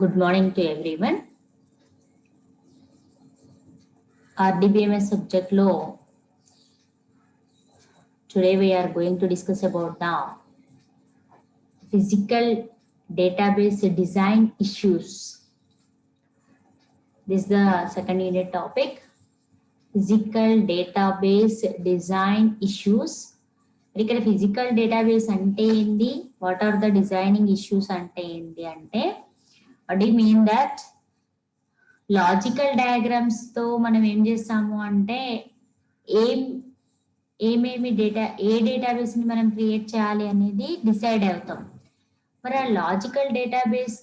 Good morning to everyone. RDBMS subject law. Today we are going to discuss about the physical database design issues. This is the second unit topic. Physical database design issues. ఇక్కడ physical database అంటే ఏంటి, what are the designing issues అంటే ఏంటి అంటే what you mean that logical diagrams తో మనం ఏం చేస్తాము అంటే ఏమేమి ఏ డేటాబేస్ ని మనం క్రియేట్ చేయాలి అనేది డిసైడ్ అవుతాం. మరి ఆ లాజికల్ డేటాబేస్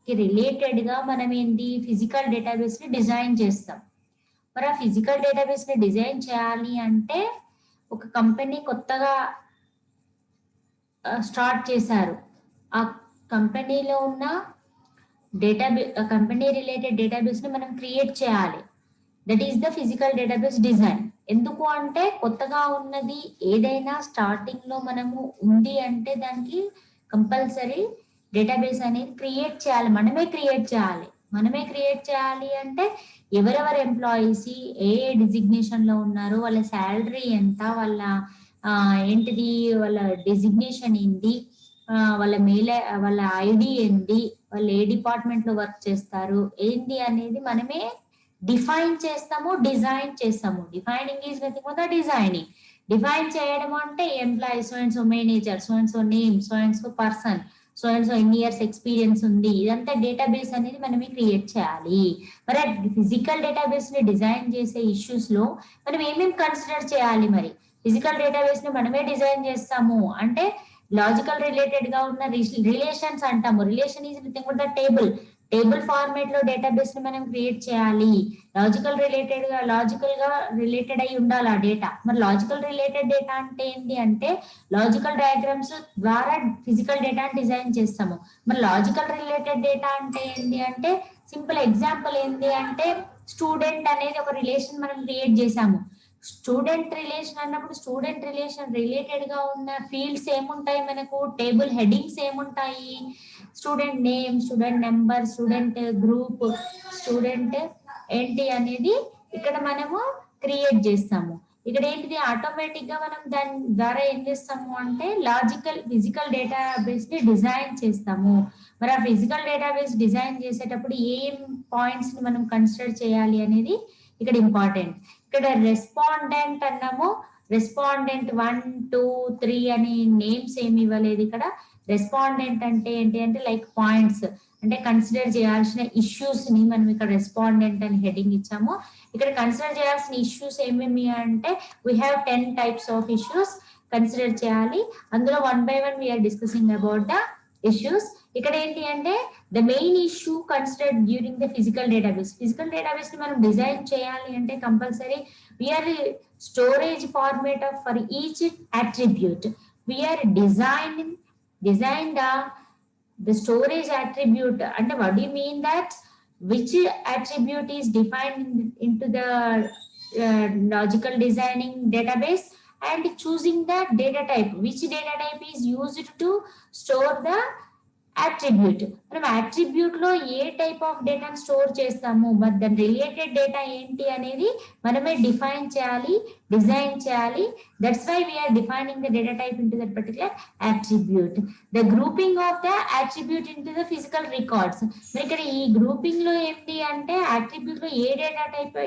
కి రిలేటెడ్ గా మనం ఏంటి ఫిజికల్ డేటాబేస్ ని డిజైన్ చేస్తాం. మరి ఆ ఫిజికల్ డేటాబేస్ ని డిజైన్ చేయాలి అంటే ఒక కంపెనీ కొత్తగా స్టార్ట్ చేశారు. ఆ కంపెనీలో ఉన్న కంపెనీ రిలేటెడ్ డేటాబేస్ ని మనం క్రియేట్ చేయాలి. That is the physical database design. ఎందుకు అంటే కొత్తగా ఉన్నది ఏదైనా స్టార్టింగ్ లో మనము ఉంది అంటే దానికి కంపల్సరీ డేటాబేస్ అనేది క్రియేట్ చేయాలి. మనమే క్రియేట్ చేయాలి అంటే ఎవరెవరు ఎంప్లాయీస్ ఏ డిజిగ్నేషన్ లో ఉన్నారు, వాళ్ళ శాలరీ ఎంత, వాళ్ళ ఏంటిది, వాళ్ళ డెసిగ్నేషన్ ఏంటి, వాళ్ళ ఐడి ఏంటి, వాళ్ళు ఏ డిపార్ట్మెంట్ లో వర్క్ చేస్తారు ఏంటి అనేది మనమే డిఫైన్ చేస్తాము, డిజైన్ చేస్తాము. Defining is nothing but the designing. Define చేయడం అంటే employee so and so manager, so and so name, so and so person, so and so ఎన్ని ఇయర్స్ ఎక్స్పీరియన్స్ ఉంది, ఇదంతా డేటాబేస్ అనేది మనమే క్రియేట్ చేయాలి. మరి ఫిజికల్ డేటాబేస్ ని డిజైన్ చేసే ఇష్యూస్ లో మనం ఏమేమి కన్సిడర్ చేయాలి? మరి ఫిజికల్ డేటాబేస్ ని మనమే డిజైన్ చేస్తాము అంటే లాజికల్ రిలేటెడ్ గా ఉన్న రిలేషన్స్ అంటాము. Relation is nothing but the table format లో డేటాబేస్ ని మనం క్రియేట్ చేయాలి. లాజికల్ గా రిలేటెడ్ అయి ఉండాలి ఆ డేటా. మరి లాజికల్ రిలేటెడ్ డేటా అంటే ఏంటి అంటే లాజికల్ డయాగ్రామ్స్ ద్వారా ఫిజికల్ డేటా డిజైన్ చేస్తాము. మరి లాజికల్ రిలేటెడ్ డేటా అంటే ఏంటి అంటే సింపుల్ ఎగ్జాంపుల్ ఏంటి అంటే స్టూడెంట్ అనేది ఒక రిలేషన్ మనం క్రియేట్ చేసాము. స్టూడెంట్ రిలేషన్ అన్నప్పుడు స్టూడెంట్ రిలేషన్ రిలేటెడ్ గా ఉన్న ఫీల్డ్స్ ఏముంటాయి, మనకు టేబుల్ హెడ్డింగ్స్ ఏముంటాయి, student name, student number, student group, student ఏంటి అనేది ఇక్కడ మనము క్రియేట్ చేస్తాము. ఇక్కడ ఏంటిది ఆటోమేటిక్ గా మనం దాని ద్వారా ఏం చేస్తాము అంటే ఫిజికల్ డేటాబేస్ ని డిజైన్ చేస్తాము. మరి ఆ ఫిజికల్ డేటాబేస్ డిజైన్ చేసేటప్పుడు ఏం పాయింట్స్ ని మనం కన్సిడర్ చేయాలి అనేది ఇక్కడ ఇంపార్టెంట్. ఇక్కడ రెస్పాండెంట్ అన్నాము. రెస్పాండెంట్ 1, 2, 3 అని నేమ్స్ ఏమి ఇవ్వలేదు. ఇక్కడ రెస్పాండెంట్ అంటే ఏంటి అంటే లైక్ పాయింట్స్, అంటే కన్సిడర్ చేయాల్సిన ఇష్యూస్ ని మనం ఇక్కడ రెస్పాండెంట్ అని హెడ్డింగ్ ఇచ్చాము. ఇక్కడ కన్సిడర్ చేయాల్సిన ఇష్యూస్ ఏమేమి అంటే we have 10 types of issues consider చేయాలి. అందులో 1 by 1 we are discussing about the issues. ఇక్కడ ఏంటి అంటే the main issue considered during the physical database ని మనం డిజైన్ చేయాలి అంటే compulsory we are storage format of for each attribute. We are design the storage attribute. And what do you mean that which attribute is defined into the logical designing database, and choosing the data type, which data type is used to store the attribute. మనం attribute లో ఏ type of డేటాను store చేస్తాము, మరి దాని related data ఏంటి అనేది మనమే డిఫైన్ చేయాలి, డిజైన్ చేయాలి. That's why we are defining the data type into that particular attribute. The grouping of the attribute into the physical records. మరి ఇక్కడ ఈ గ్రూపింగ్ లో ఏంటి అంటే అట్రిబ్యూట్ లో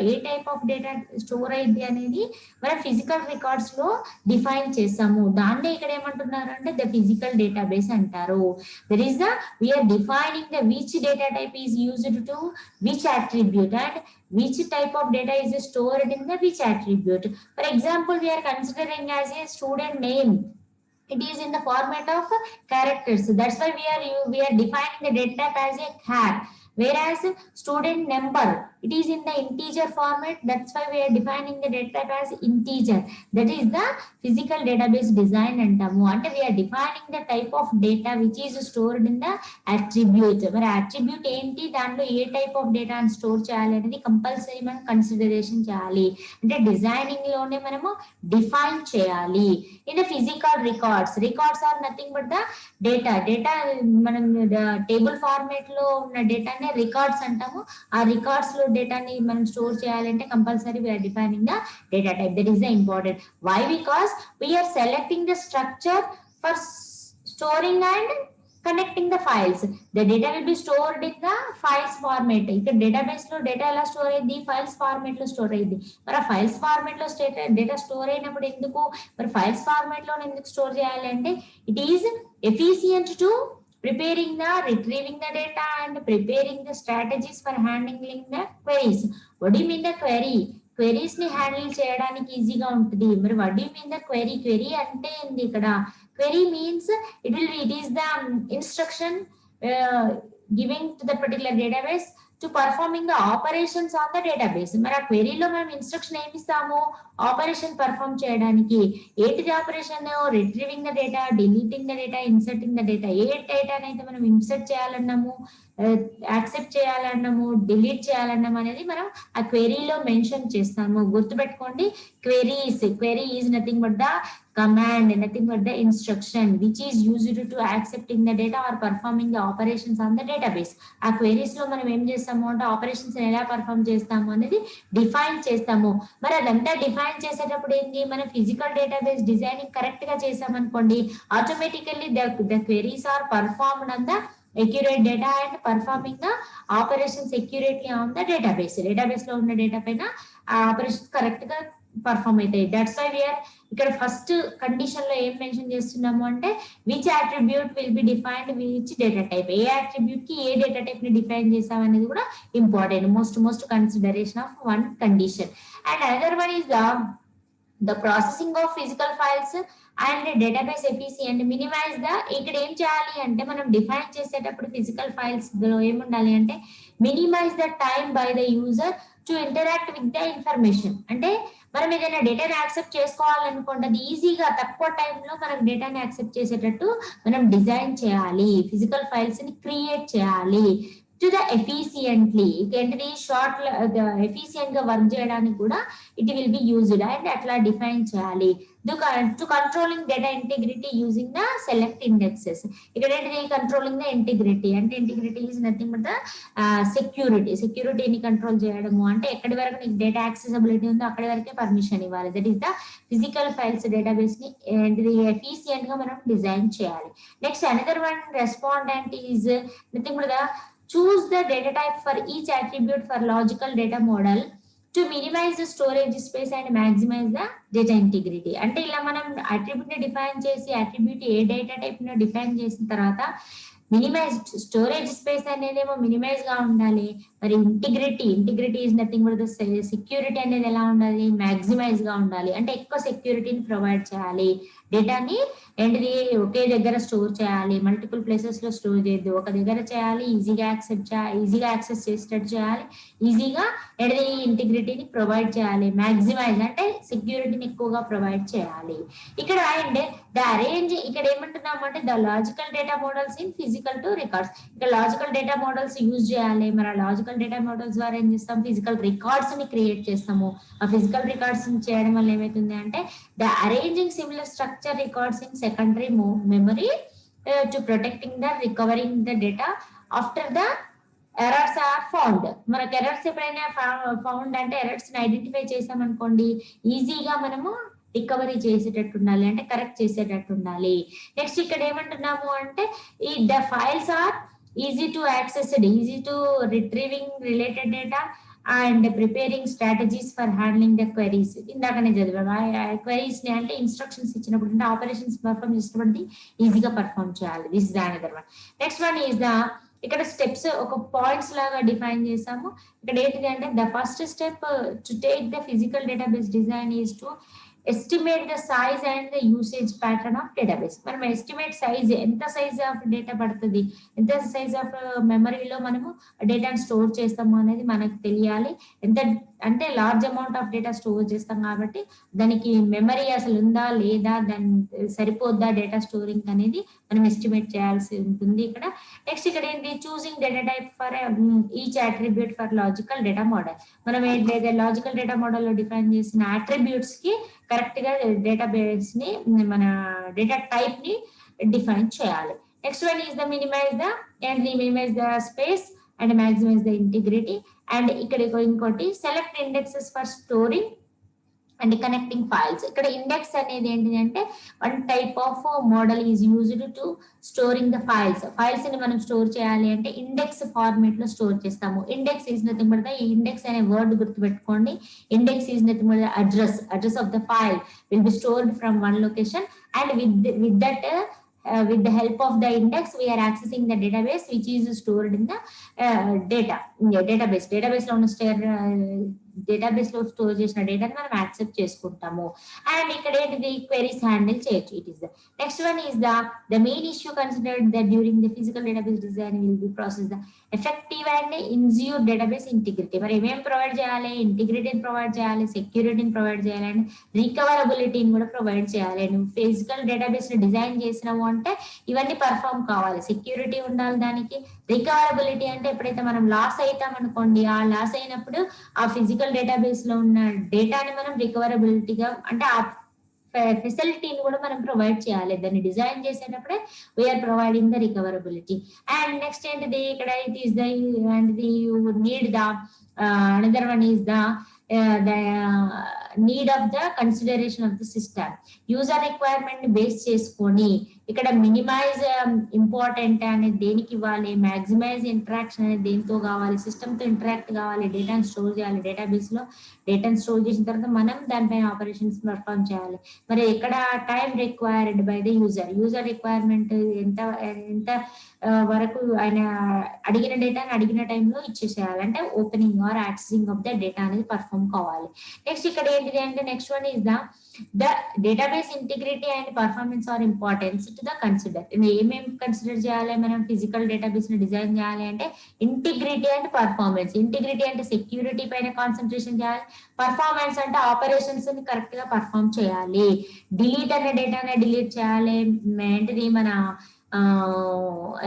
ఏ టైప్ ఆఫ్ డేటా స్టోర్ అయింది అనేది మనం ఫిజికల్ రికార్డ్స్ లో డిఫైన్ చేస్తాము. దాన్నే ఇక్కడ ఏమంటున్నారు అంటే ద ఫిజికల్ డేటాబేస్ అంటారు. That is we are defining the which data type is used to which attribute, and which type of data is stored in the which attribute. For example, we are considering as a student name, it is in the format of characters. That's why we are defining the data type as a char. Whereas student number, it is in the integer format. That's why we are defining the data type as integer. That is the physical database design అంటాము. అంటే we are defining the type of data which is stored in the attribute. మరి attribute ఏంటి, దాంట్లో ఏ type of data store చేయాలి అనేది compulsory మనం consideration చేయాలి. అంటే డిజైనింగ్ లోనే మనము డిఫైన్ చేయాలి. In physical records are nothing but the data మనం టేబుల్ ఫార్మేట్ లో ఉన్న డేటానే రికార్డ్స్ అంటాము. ఆ రికార్డ్స్ లో డేటాని మనం స్టోర్ చేయాలంటే compulsory we are defining the data type. That is the important. Why? Because we are selecting the structure for storing and connecting the files. The data will be stored in the files format. ఇక్కడ database లో data ఎలా store అయింది, files format లో store అయింది. మరి ఆ files format లో data store అయినప్పుడు ఎందుకు మరి ఫైల్స్ ఫార్మేట్ లో ఎందుకు స్టోర్ చేయాలి అంటే it is efficient to preparing the retrieving the data and preparing the strategies for handling the queries. What do you mean the queries ని హ్యాండిల్ చేయడానికి ఈజీగా ఉంటుంది. మరి what do you mean the query అంటే ఏంది ఇక్కడ? Query means it is the instruction giving to the particular database to performing the operations on the database. మరి ఆ క్వెరీలో మనం ఇన్స్ట్రక్షన్ ఏమి ఇస్తాము? ఆపరేషన్ పర్ఫామ్ చేయడానికి. ఏంటిది operation? Retrieving the data, deleting the data, inserting the data. ఏ డేటానైతే మనం ఇన్సర్ట్ చేయాలన్నాము, యాక్సెప్ట్ చేయాలన్నాము, డిలీట్ చేయాలన్నాము అనేది మనం ఆ క్వెరీలో మెన్షన్ చేస్తాము. గుర్తుపెట్టుకోండి, query is nothing but the command, nothing but the instruction which is used to accepting the data or performing the operations on the database. ఆ క్వెరీస్ లో మనం ఏం చేస్తాము అంటే ఆపరేషన్స్ ఎలా పర్ఫామ్ చేస్తాము అనేది డిఫైన్ చేస్తాము. మరి అదంతా డిఫైన్ చేసేటప్పుడు ఏంటి, మన ఫిజికల్ డేటాబేస్ డిజైనింగ్ కరెక్ట్ గా చేసామనుకోండి, automatically the queries are performed on the accurate data and performing the operations accurately on the database లో ఉన్న డేటా పైన ఆ ఆపరేషన్స్ కరెక్ట్ గా పర్ఫామ్ అవుతాయి. దట్స్ వై వీఆర్ ఇక్కడ ఫస్ట్ కండిషన్ లో ఏం మెన్షన్ చేస్తున్నాము అంటే which attribute will be defined which data type. ఏ అట్రిబ్యూట్ కి ఏ డేటా టైప్ ని డిఫైన్ చేసాం అనేది కూడా important. Most consideration of one condition. And another one is the processing of physical files and database efficient minimize the. ఇక్కడ ఏం చేయాలి అంటే మనం డిఫైన్ చేసేటప్పుడు ఫిజికల్ ఫైల్స్ లో ఏముండాలి అంటే minimize the time by the user to interact with the information. అంటే మనం ఏదైనా డేటాని యాక్సెప్ట్ చేసుకోవాలనుకోండి, అది ఈజీగా తక్కువ టైంలో మనం డేటాని యాక్సెప్ట్ చేసేటట్టు మనం డిజైన్ చేయాలి. ఫిజికల్ ఫైల్స్ ని క్రియేట్ చేయాలి టు ద ఎఫిషియెంట్లీ. ఏంటిది షార్ట్ ఎఫిషియెంట్ గా వర్క్ చేయడానికి కూడా it will be used and అట్లా డిఫైన్ చేయాలి. To controlling data integrity using the select indexes. ఇక్కడ ఏంటిది కంట్రోలింగ్ ద ఇంటిగ్రిటీ అంటే integrity is nothing but the సెక్యూరిటీని కంట్రోల్ చేయడము. అంటే ఎక్కడి వరకు నీకు డేటా యాక్సెసిబిలిటీ ఉందో అక్కడి వరకే పర్మిషన్ ఇవ్వాలి. That is the physical files database ని ఏంటిది ఎఫిషియెంట్ గా మనం డిజైన్ చేయాలి. Next another one respondent is nothing but the choose the data type for each attribute for logical data model to minimize the storage space and maximize the data integrity. అంటే ఇలా మనం attribute ని define చేసి attribute ఏ data type ని define చేసిన తర్వాత minimise storage space అనేది ఏమో మినిమైజ్ గా ఉండాలి. మరి integrity is nothing but the security అనేది ఎలా ఉండాలి, మాక్సిమైజ్ గా ఉండాలి. అంటే ఎక్కువ సెక్యూరిటీని ప్రొవైడ్ చేయాలి. డేటాని ఏంటిది ఒకే దగ్గర స్టోర్ చేయాలి, మల్టిపుల్ ప్లేసెస్ లో స్టోర్ చేయొద్దు, ఒక దగ్గర చేయాలి, ఈజీగా యాక్సెస్ చేసేటట్టు చేయాలి, ఈజీగా ఏంటిది ఇంటిగ్రిటీని ప్రొవైడ్ చేయాలి. మాక్సిమైజ్ అంటే సెక్యూరిటీని ఎక్కువగా ప్రొవైడ్ చేయాలి. ఇక్కడ అంటే ద అరేంజ్ ఇక్కడ ఏమంటున్నాం అంటే the logical data models in physical to records. ఇక్కడ లాజికల్ డేటా మోడల్స్ యూజ్ చేయాలి. మరి ఆ లాజికల్ డేటా మోడల్స్ ద్వారా ఏం చేస్తాం, ఫిజికల్ రికార్డ్స్ ని క్రియేట్ చేస్తాము. ఆ ఫిజికల్ రికార్డ్స్ చేయడం వల్ల ఏమైతుంది అంటే the arranging similar structure records in secondary memory to protecting the recovering the data after the errors are found. మనకు ఎర్రర్స్ ఎప్పుడైనా ఫౌండ్ అంటే ఎర్రర్స్ ని ఐడెంటిఫై చేసామనుకోండి, ఈజీగా మనము రికవరీ చేసేటట్టు ఉండాలి, అంటే కరెక్ట్ చేసేటట్టు ఉండాలి. నెక్స్ట్ ఇక్కడ ఏమంటున్నాము అంటే ఈ the files are easy to accessed, easy to retrieving related data and preparing strategies for handling the queries. ఇందాకనే చదివాము క్వెరీస్ ని అంటే ఇన్స్ట్రక్షన్స్ ఇచ్చినప్పుడు అంటే ఆపరేషన్స్ పర్ఫామ్ చేసినప్పుడు ఈజీగా పర్ఫామ్ చేయాలి. This is another one. Next one is the ఇక్కడ స్టెప్స్ ఒక పాయింట్స్ లాగా డిఫైన్ చేసాము. ఇక్కడ ఏంటిది అంటే the first step to take the physical database design is to estimate the size and the usage pattern of database. మనం estimate size, ఎంత size of data పడుతుంది, ఎంత సైజ్ ఆఫ్ మెమరీలో మనము డేటాను స్టోర్ చేస్తాము అనేది మనకు తెలియాలి. ఎంత అంటే large amount of data store చేస్తాం కాబట్టి దానికి మెమరీ అసలు ఉందా లేదా, దాని సరిపోద్దా డేటా స్టోరింగ్ అనేది మనం ఎస్టిమేట్ చేయాల్సి ఉంటుంది ఇక్కడ. నెక్స్ట్ ఇక్కడ ఏంటి, choosing data type for each attribute for logical data model. మనం ఏంటంటే లాజికల్ డేటా మోడల్ లో డిఫైన్ చేసిన అట్రిబ్యూట్స్ కి కరెక్ట్ గా డేటాబేస్ ని, మన డేటా టైప్ ని డిఫైన్ చేయాలి. Next one is the minimize the and minimize the space and maximize the integrity. And ఇక్కడ ఇంకోటి select indexes for storing and connecting files. ఇక్కడ ఇండెక్స్ అనేది ఏంటి అంటే one type of model is used to storing the files. Files ని మనం store చేయాలి అంటే ఇండెక్స్ ఫార్మేట్ లో స్టోర్ చేస్తాము. Index is nothing but the, ఈ ఇండెక్స్ అనే వర్డ్ గుర్తుపెట్టుకోండి. Index is nothing but the address of the file will be stored from one location, and with that with the help of the index we are accessing the database which is stored in the database లో ఉన్న database లో store చేసిన డేటాని మనం accept చేసుకుంటాము. And ఇక్కడ ఏంటిది, queries handle చేయొచ్చు. It is the next one is the main issue considered that during the physical database design will be process the effective and ensure database integrity. మరి ఏమేమి ప్రొవైడ్ చేయాలి, ఇంటిగ్రిటీని ప్రొవైడ్ చేయాలి, సెక్యూరిటీని provide చేయాలి, and రికవరబిలిటీని కూడా provide చేయాలి. నువ్వు ఫిజికల్ డేటాబేస్ ని డిజైన్ చేసినావు అంటే ఇవన్నీ పర్ఫామ్ కావాలి. సెక్యూరిటీ ఉండాలి దానికి, రికవరబిలిటీ అంటే ఎప్పుడైతే మనం లాస్ అవుతాం అనుకోండి, ఆ లాస్ అయినప్పుడు ఆ ఫిజికల్ డేటాబేస్ లో ఉన్న డేటాని మనం రికవరబిలిటీగా, అంటే ఆ ఫెసిలిటీని కూడా మనం ప్రొవైడ్ చేయాలి. దాన్ని డిజైన్ చేసేటప్పుడే we are providing the recoverability. And next ఏంటిది ఇక్కడ, it is the and the you need the another one is the need of the consideration of the system. User requirement base చేసుకొని ఇక్కడ మినిమైజ్ ఇంపార్టెంట్ అనేది దేనికి ఇవ్వాలి, maximise interaction అనేది దేంతో కావాలి, సిస్టమ్ తో ఇంటరాక్ట్ కావాలి, డేటాను స్టోర్ చేయాలి. డేటాబేస్ లో డేటాను స్టోర్ చేసిన తర్వాత మనం దానిపైన ఆపరేషన్స్ పర్ఫామ్ చేయాలి. మరి ఎక్కడ time required by the user requirement ఎంత ఎంత వరకు ఆయన అడిగిన డేటాని అడిగిన టైంలో ఇచ్చేసేయాలి, అంటే opening or accessing of the data అనేది పర్ఫామ్ కావాలి. నెక్స్ట్ ఇక్కడ ఏంటిది అంటే next one is the database integrity and performance are importance to the consider. ఏమేమి కన్సిడర్ చేయాలి మనం ఫిజికల్ డేటాబేస్ ని డిజైన్ చేయాలి అంటే, ఇంటిగ్రిటీ అండ్ పర్ఫార్మెన్స్. ఇంటిగ్రిటీ అంటే సెక్యూరిటీ పైన కాన్సన్ట్రేషన్ చేయాలి, పర్ఫార్మెన్స్ అంటే ఆపరేషన్స్ ని కరెక్ట్ గా పర్ఫామ్ చేయాలి, డిలీట్ అనే డేటాని డిలీట్ చేయాలి, ఏంటిది మన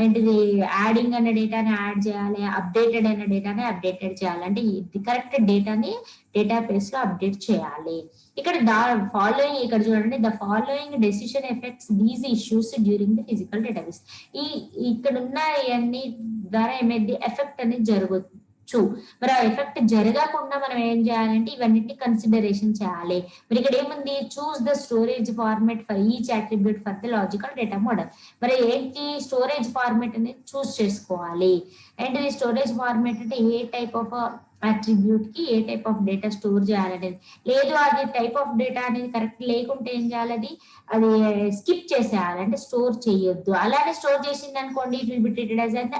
ఏంటిది యాడింగ్ అనే డేటాని యాడ్ చేయాలి, అప్డేటెడ్ అనే డేటాని అప్డేటెడ్ చేయాలి, అంటే ఇది కరెక్ట్ డేటాని డేటాబేస్ లో అప్డేట్ చేయాలి. ఇక్కడ ఫాలోయింగ్ ఇక్కడ చూడండి, the following decision effects these issues during the physical database. ఇక్కడ ఉన్న ఇవన్నీ ద్వారా ఏమైంది, ఎఫెక్ట్ అనేది జరగచ్చు. మరి ఆ ఎఫెక్ట్ జరగకుండా మనం ఏం చేయాలంటే ఇవన్నిటిని కన్సిడరేషన్ చేయాలి. మరి ఇక్కడ ఏముంది, choose the storage format for each attribute for the logical data model. మరి ఏంటి స్టోరేజ్ ఫార్మేట్ అనేది చూస్ చేసుకోవాలి. అండ్ ఈ స్టోరేజ్ ఫార్మేట్ అంటే ఏ టైప్ ఆఫ్ అట్రిబ్యూట్ కి ఏ టైప్ ఆఫ్ డేటా స్టోర్ చేయాలనేది. లేదు అది టైప్ ఆఫ్ డేటా అనేది కరెక్ట్ లేకుంటే ఏం చేయాలి, అది స్కిప్ చేసేయాలి, అంటే స్టోర్ చేయొద్దు. అలానే స్టోర్ చేసింది అనుకోండి, it will be treated as an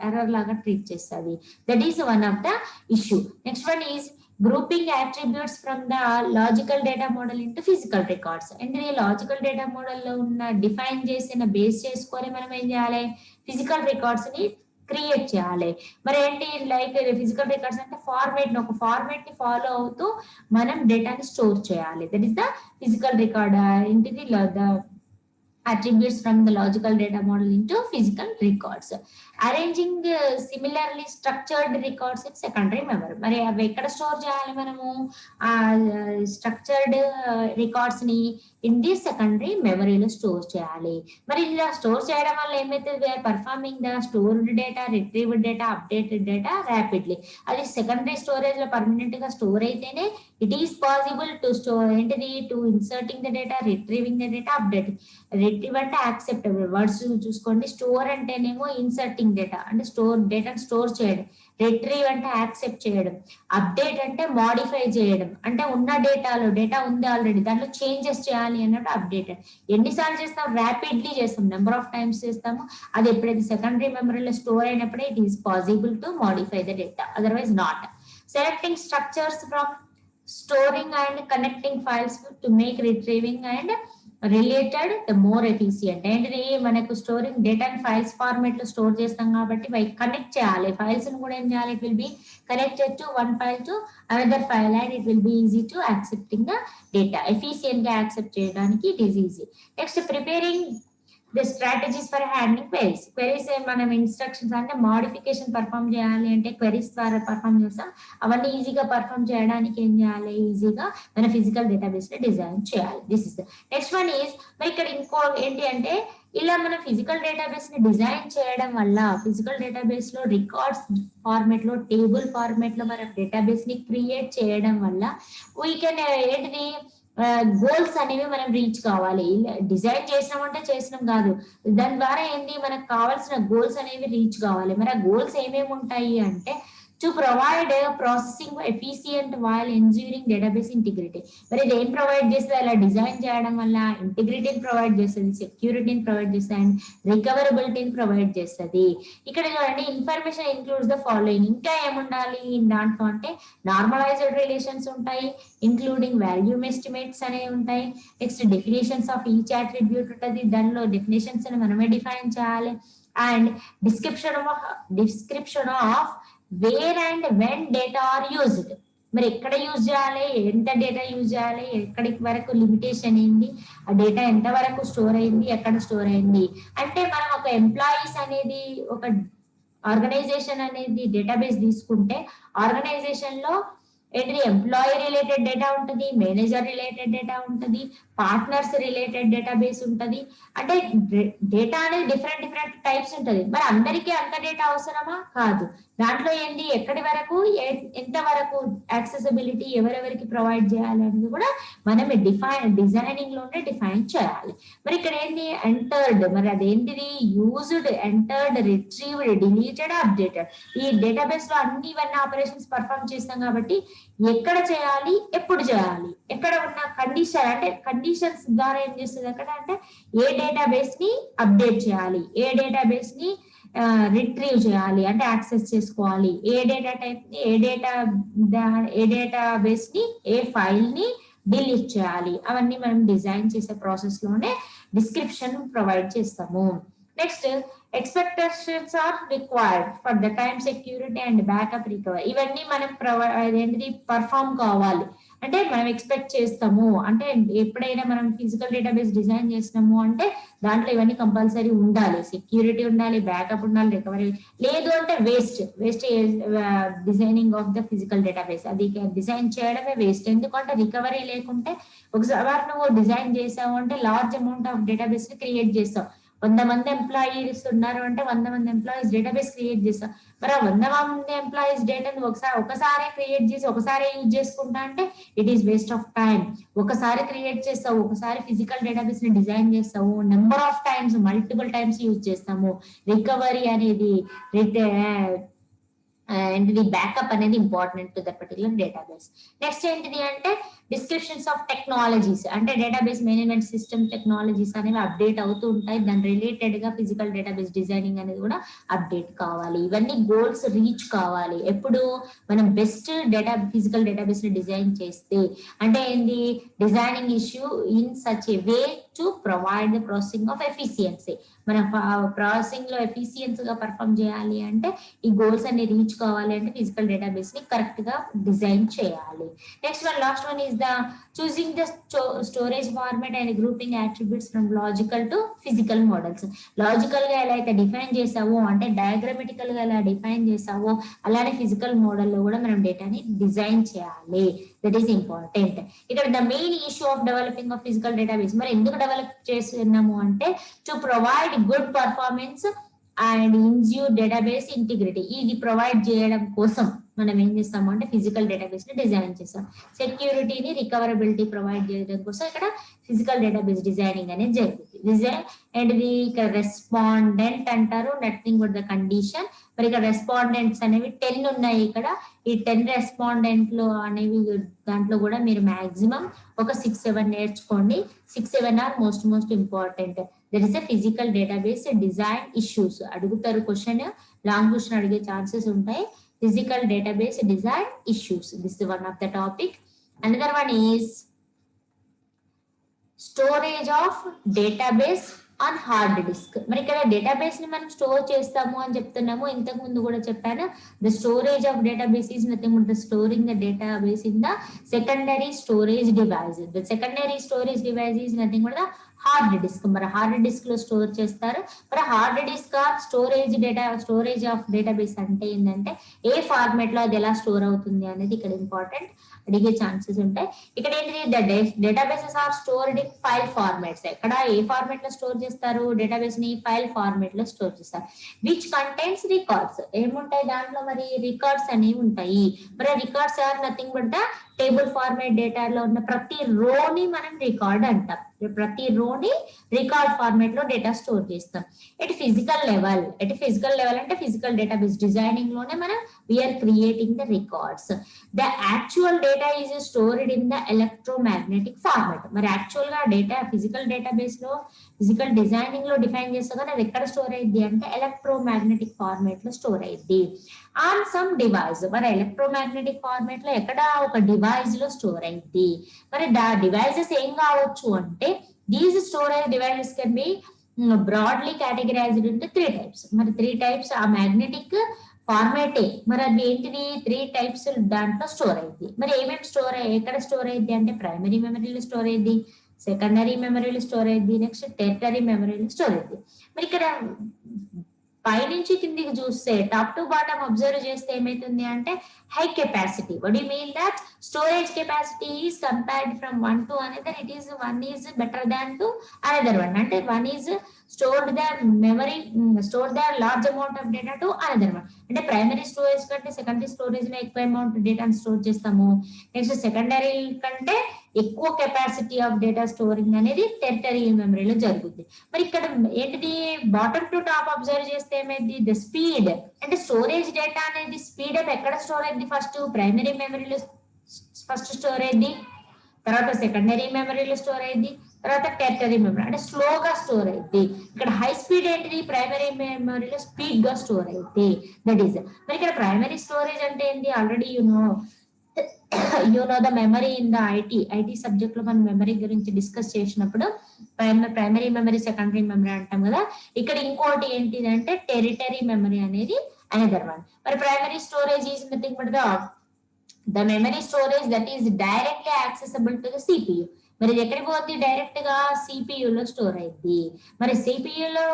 error లాగా ట్రీట్ చేస్తుంది. That is one of the issue. Next one is grouping attributes from the logical data model into physical records. అంటే లాజికల్ డేటా మోడల్ లో ఉన్న define చేసిన base చేసుకొని మనం ఏం చేయాలి, ఫిజికల్ రికార్డ్స్ ని క్రియేట్ చేయాలి. మరి ఏంటి, లైక్ ఫిజికల్ రికార్డ్స్ అంటే ఫార్మేట్ ఒక ఫార్మేట్ ని ఫాలో అవుతూ మనం డేటాని స్టోర్ చేయాలి. That is the physical record ఏంటిది, the attributes from the logical data model into physical records. Arranging similarly structured records in secondary memory. మరి అవి ఎక్కడ స్టోర్ చేయాలి మనము, ఆ స్ట్రక్చర్డ్ రికార్డ్స్ ని ఇన్ ది సెకండరీ మెమరీలో స్టోర్ చేయాలి. మరి ఇలా స్టోర్ చేయడం వల్ల ఏమైతుంది, performing the stored data, retrieved data, updated data rapidly. అది సెకండరీ స్టోరేజ్ లో పర్మనెంట్ గా స్టోర్ అయితేనే it is possible to store ఏంటిది, to inserting the data, retrieving the data, updating. Retrieve అంటే యాక్సెప్టబుల్ వర్డ్స్ చూసుకోండి. స్టోర్ అంటేనేమో ఇన్సర్టింగ్ డేటా అంటే store డేటాను స్టోర్ చేయడం, రిట్రీవ్ అంటే యాక్సెప్ట్ చేయడం, అప్డేట్ అంటే మాడిఫై చేయడం, అంటే ఉన్న డేటాలో డేటా ఉంది ఆల్రెడీ దాంట్లో చేంజెస్ చేయాలి అన్నట్టు అప్డేటెడ్. ఎన్నిసార్లు చేస్తాం, ర్యాపిడ్లీ చేస్తాం, నెంబర్ ఆఫ్ టైమ్స్ చేస్తాము. అది ఎప్పుడైతే సెకండరీ మెమరీలో స్టోర్ అయినప్పుడే it is possible to modify the data, otherwise not. Selecting structures from storing and connecting files to make retrieving and related the more efficient. ఏంటిది మనకు స్టోరింగ్ డేటా ఫైల్స్ ఫార్మేట్ లో store చేస్తాం కాబట్టి connect చేయాలి. Files కూడా ఏం చేయాలి, it will be connected to one file to another file and it will be easy to accepting the data. Efficient గా యాక్సెప్ట్ చేయడానికి it is easy. Next preparing the strategies for handling queries. Queries మనం instructions అంటే modification perform చేయాలి అంటే queries ద్వారా perform చేస్తాం. అవన్నీ ఈజీగా పర్ఫామ్ చేయడానికి ఏం చేయాలి, ఈజీగా మన ఫిజికల్ డేటాబేస్ ని డిజైన్ చేయాలి. This is next one is మరి ఇక్కడ ఇంకో ఏంటి అంటే ఇలా మన ఫిజికల్ డేటాబేస్ ని డిజైన్ చేయడం వల్ల ఫిజికల్ డేటాబేస్ లో రికార్డ్స్ ఫార్మేట్ లో టేబుల్ ఫార్మేట్ లో మన డేటాబేస్ ని క్రియేట్ చేయడం వల్ల వీ కెన్ ఏంటిది గోల్స్ అనేవి మనం రీచ్ కావాలి. డిజైన్ చేసినామంటే చేసినాం కాదు, దాని ద్వారా ఏంటి మనకు కావాల్సిన గోల్స్ అనేవి రీచ్ కావాలి. మరి ఆ గోల్స్ ఏమేమి ఉంటాయి అంటే to provide processing efficient while ensuring database integrity. మరి ఇది ఏం ప్రొవైడ్ చేస్తుంది, అలా డిజైన్ చేయడం వల్ల ఇంటిగ్రిటీని ప్రొవైడ్ చేస్తుంది, సెక్యూరిటీని ప్రొవైడ్ చేస్తుంది అండ్ రికవరబిలిటీని ప్రొవైడ్ చేస్తుంది. ఇక్కడ చూడండి ఇన్ఫర్మేషన్ ఇంక్లూడ్స్ ద ఫాలోయింగ్. ఇంకా ఏముండాలి దాంట్లో అంటే నార్మలైజ్డ్ రిలేషన్స్ ఉంటాయి, ఇంక్లూడింగ్ వాల్యూమ్ ఎస్టిమేట్స్ అనేవి ఉంటాయి. Next definitions of each attribute ఉంటుంది, దానిలో డెఫినేషన్స్ అని మనమే డిఫైన్ చేయాలి. And description of where and when data are used. మరి ఎక్కడ యూజ్ చేయాలి, ఎంత డేటా యూజ్ చేయాలి, ఎక్కడికి వరకు లిమిటేషన్ ఏంది, ఆ డేటా ఎంత వరకు స్టోర్ అయింది, ఎక్కడ స్టోర్ అయింది. అంటే మనం ఒక ఎంప్లాయీస్ అనేది ఒక ఆర్గనైజేషన్ అనేది డేటాబేస్ తీసుకుంటే ఆర్గనైజేషన్ లో ఏంటి ఎంప్లాయీ రిలేటెడ్ డేటా ఉంటుంది, మేనేజర్ రిలేటెడ్ డేటా ఉంటుంది, పార్ట్నర్స్ రిలేటెడ్ డేటాబేస్ ఉంటుంది. అంటే డేటా అనేది డిఫరెంట్ డిఫరెంట్ టైప్స్ ఉంటుంది. మరి అందరికీ అంత డేటా అవసరమా, కాదు. దాంట్లో ఏంటి ఎక్కడి వరకు ఎంత వరకు యాక్సెసిబిలిటీ ఎవరెవరికి ప్రొవైడ్ చేయాలి అనేది కూడా మనం డిజైనింగ్ లోనే డిఫైన్ చేయాలి. మరి ఇక్కడ ఏంటి ఎంటర్డ్, మరి అదేంటిది used, entered, retrieved, deleted, updated. ఈ డేటాబేస్ లో అన్ని ఇవన్నీ ఆపరేషన్స్ పర్ఫామ్ చేస్తాం కాబట్టి ఎక్కడ చేయాలి, ఎప్పుడు చేయాలి, ఎక్కడ ఉన్న కండిషన్ అంటే కండిషన్స్ ద్వారా ఏం చేస్తుంది అక్కడ అంటే ఏ డేటాబేస్ ని అప్డేట్ చేయాలి, ఏ డేటాబేస్ ని రిట్రీవ్ చేయాలి అంటే యాక్సెస్ చేసుకోవాలి, ఏ డేటా టైప్ ని ఏ డేటాబేస్ ని ఏ ఫైల్ ని డిలీట్ చేయాలి. అవన్నీ మనం డిజైన్ చేసే ప్రాసెస్ లోనే డిస్క్రిప్షన్ ప్రొవైడ్ చేస్తాము. Next expectations are required for the time security and backup recovery. ఇవన్నీ మనం ఏంటిది పర్ఫామ్ కావాలి అంటే మనం ఎక్స్పెక్ట్ చేస్తాము అంటే ఎప్పుడైనా మనం ఫిజికల్ డేటాబేస్ డిజైన్ చేసినాము అంటే దాంట్లో ఇవన్నీ కంపల్సరీ ఉండాలి, సెక్యూరిటీ ఉండాలి, బ్యాకప్ ఉండాలి, రికవరీ. లేదు అంటే waste designing of the physical database, అది డిజైన్ చేయడమే వేస్ట్. ఎందుకంటే రికవరీ లేకుంటే ఒకసారి నువ్వు డిజైన్ చేసావు అంటే లార్జ్ అమౌంట్ ఆఫ్ డేటాబేస్ ని క్రియేట్ చేస్తావు. 100 మంది ఎంప్లాయీస్ ఉన్నారు అంటే 100 మంది ఎంప్లాయీస్ డేటాబేస్ క్రియేట్ చేస్తాం. మరి 100 మంది ఎంప్లాయీస్ డేటాను ఒకసారి క్రియేట్ చేసి ఒకసారి యూజ్ చేసుకుంటా అంటే it is waste of time. ఒకసారి క్రియేట్ చేస్తావు, ఒకసారి ఫిజికల్ డేటాబేస్ ని డిజైన్ చేస్తావు, number of times multiple times use చేస్తాము. రికవరీ అనేది ఏంటిది బ్యాకప్ అనేది important to that particular database. Next ఏంటిది అంటే డిస్క్రిప్షన్స్ ఆఫ్ టెక్నాలజీస్ అంటే డేటాబేస్ మేనేజ్మెంట్ సిస్టమ్ టెక్నాలజీస్ అనేవి అప్డేట్ అవుతూ ఉంటాయి. దాని రిలేటెడ్ గా ఫిజికల్ డేటాబేస్ డిజైనింగ్ అనేది కూడా అప్డేట్ కావాలి. ఇవన్నీ గోల్స్ రీచ్ కావాలి ఎప్పుడు మనం బెస్ట్ ఫిజికల్ డేటాబేస్ ని డిజైన్ చేస్తే. అంటే ఏంది designing issue in such a way to provide the processing of efficiency. మన ప్రాసెసింగ్ లో ఎఫిషియన్సీ గా పర్ఫామ్ చేయాలి అంటే ఈ గోల్స్ అన్ని రీచ్ కావాలి అంటే ఫిజికల్ డేటాబేస్ ని కరెక్ట్ గా డిజైన్ చేయాలి. Next one last one is the choosing the storage format and grouping attributes from logical to physical models. Logical గా ఎలా అయితే డిఫైన్ చేసావో అంటే డయాగ్రామెటికల్ గా ఎలా డిఫైన్ చేసావో అలానే ఫిజికల్ మోడల్ లో కూడా మనం డేటాని డిజైన్ చేయాలి. That is important. ఇక్కడ the main issue of developing of physical database, మరి ఎందుకు డెవలప్ చేస్తున్నాము అంటే to provide good performance and ensure database integrity. ఇది ప్రొవైడ్ చేయడం కోసం మనం ఏం చేస్తాము అంటే ఫిజికల్ డేటాబేస్ ని డిజైన్ చేస్తాం. సెక్యూరిటీని రికవరబిలిటీ ప్రొవైడ్ చేయడం కోసం ఇక్కడ ఫిజికల్ డేటాబేస్ డిజైనింగ్ అనేది జరుగుతుంది. డిజైన్ అండ్ ఇక్కడ రెస్పాండెంట్ అంటారు, నథింగ్ బట్ ద కండిషన్. మరి ఇక్కడ రెస్పాండెంట్స్ అనేవి 10 ఉన్నాయి. ఇక్కడ ఈ 10 రెస్పాండెంట్లు అనేవి దాంట్లో కూడా మీరు మాక్సిమం ఒక 6-7 నేర్చుకోండి. 6-7 are most important. That is the physical database design issues. అడుగుతారు క్వశ్చన్, లాంగ్ క్వశ్చన్ అడిగే ఛాన్సెస్ ఉంటాయి. Physical database design issues, this is one of the topic. Another one is storage of database on hard disk. మరి ఇక్కడ database ని మనం store చేస్తాము అని చెప్తున్నాము, ఇంతకు ముందు కూడా చెప్పాను. The storage of database is nothing but the storing the database in the secondary storage device. The secondary storage device is nothing but the hard disk. మరి హార్డ్ డిస్క్ లో స్టోర్ చేస్తారు. మరి hard disk storage of database అంటే ఏంటంటే ఏ format లో అది ఎలా store అవుతుంది అనేది ఇక్కడ ఇంపార్టెంట్, అడిగే ఛాన్సెస్ ఉంటాయి. ఇక్కడ ఏంటి, databases are stored in file formats. ఎక్కడ ఏ ఫార్మాట్ లో స్టోర్ చేస్తారు, డేటాబేస్ ని ఫైల్ ఫార్మాట్ లో స్టోర్ చేస్తారు. Which contains records. ఏముంటాయి దాంట్లో, మరి రికార్డ్స్ అనేవి ఉంటాయి. మరి records are nothing but the table format. డేటాలో ఉన్న ప్రతి రోని మనం రికార్డ్ అంటాం. ప్రతి రోని రికార్డ్ ఫార్మాట్ లో డేటా స్టోర్ చేస్తాం. ఫిజికల్ లెవెల్ అంటే ఫిజికల్ డేటాబేస్ డిజైనింగ్ లోనే మనం we are creating the records. The actual data is stored in the electromagnetic format. మరి యాక్చువల్ గా డేటా ఫిజికల్ డేటాబేస్ లో ఫిజికల్ డిజైనింగ్ లో డిఫైన్ చేస్తాం కానీ అది ఎక్కడ స్టోర్ అయ్యింది అంటే ఎలక్ట్రోమాగ్నెటిక్ ఫార్మాట్ లో స్టోర్ అయ్యింది. On some device. మరి ఎలక్ట్రోమాగ్నెటిక్ ఫార్మాట్ లో ఎక్కడ ఒక డివైస్ లో స్టోర్ అయింది. మరి డివైసెస్ ఏం కావచ్చు అంటే these storage devices can be broadly categorized into 3 types. మరి 3 types ఆ మ్యాగ్నెటిక్ ఫార్మాటే. మరి అది ఏంటిది, 3 types దాంట్లో స్టోర్ అయింది. మరి ఏమేమి ఎక్కడ స్టోర్ అయింది అంటే ప్రైమరీ మెమరీలో స్టోర్ అయింది, సెకండరీ మెమరీలో స్టోర్ అయింది, నెక్స్ట్ టెరిటరీ మెమరీలో స్టోర్ అయింది. మరి ఇక్కడ పైనుంచి కిందికి చూస్తే టాప్ టు బాటమ్ అబ్జర్వ్ చేస్తే ఏమైతుంది అంటే high capacity. What you mean that storage capacity is compared from one to another. One is better than to another one. అంటే one is stored the memory store the large amount of data to another one. అంటే primary storage కంటే secondary storage లో ఎక్కువ amount డేటాను store చేస్తాము. Next secondary కంటే ఎక్కువ capacity of data storing అనేది టెరిటరీ మెమరీలో జరుగుతుంది. మరి ఇక్కడ ఏంటిది, బాటమ్ టు టాప్ అబ్జర్వ్ చేస్తే ఏమైంది, ద స్పీడ్. అంటే స్టోరేజ్ డేటా అనేది స్పీడ్ అప్ ఎక్కడ స్టోర్ అయింది, ఫస్ట్ ప్రైమరీ మెమరీలో ఫస్ట్ స్టోర్ అయింది, తర్వాత సెకండరీ మెమరీలో స్టోర్ అయింది, తర్వాత టెరిటరీ మెమరీ అంటే స్లోగా స్టోర్ అయింది. ఇక్కడ హై స్పీడ్ ఏంటిది, ప్రైమరీ మెమరీలో స్పీడ్ గా స్టోర్ అయింది. That is. మరి ఇక్కడ ప్రైమరీ స్టోరేజ్ అంటే ఏంటి, already you know the memory in the IT subject లో మనం మెమరీ గురించి డిస్కస్ చేసినప్పుడు ప్రైమరీ మెమరీ సెకండరీ మెమరీ అంటాం కదా. ఇక్కడ ఇంకోటి ఏంటిదంటే టెరిటరీ మెమరీ అనేది అనదర్ వన్. మరి primary storage is nothing but the memory storage that is directly accessible to the CPU. మరి ఇది ఎక్కడికి పోతుంది, డైరెక్ట్ గా సిపియులో స్టోర్ అయింది. మరి సిపియులో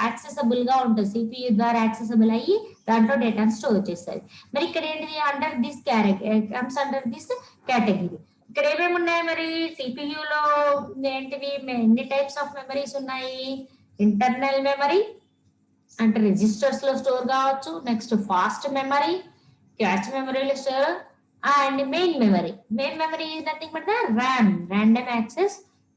యాక్సెసిబుల్ గా ఉంటుంది, సిపియు ద్వారా యాక్సెసిబుల్ అయ్యి దాంట్లో డేటాను స్టోర్ చేస్తుంది. మరి ఇక్కడ ఏంటిది, అండర్ దిస్ కేటగిరీ. ఇక్కడ ఏమేమి ఉన్నాయి, మరి సిపియులో ఏంటివి ఎన్ని టైప్స్ ఆఫ్ మెమరీస్ ఉన్నాయి, ఇంటర్నల్ మెమరీ అంటే రిజిస్టర్స్ లో స్టోర్ కావచ్చు, నెక్స్ట్ ఫాస్ట్ మెమరీ, క్యాచ్ మెమరీలో store, and main memory. Main memory is nothing but the RAM, random access